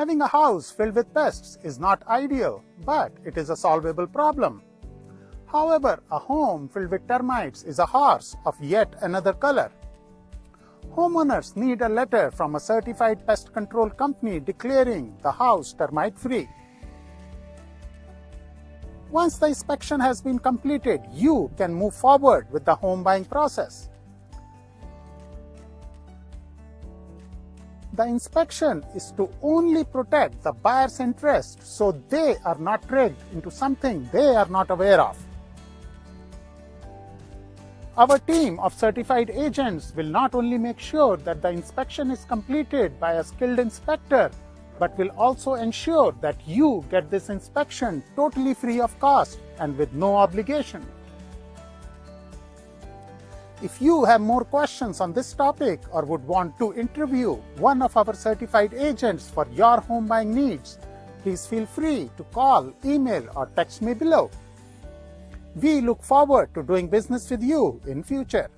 Having a house filled with pests is not ideal, but it is a solvable problem. However, a home filled with termites is a horse of yet another color. Homeowners need a letter from a certified pest control company declaring the house termite-free. Once the inspection has been completed, you can move forward with the home buying process. The inspection is to only protect the buyer's interest so they are not tricked into something they are not aware of. Our team of certified agents will not only make sure that the inspection is completed by a skilled inspector, but will also ensure that you get this inspection totally free of cost and with no obligation. If you have more questions on this topic or would want to interview one of our certified agents for your home buying needs, please feel free to call, email, or text me below. We look forward to doing business with you in future.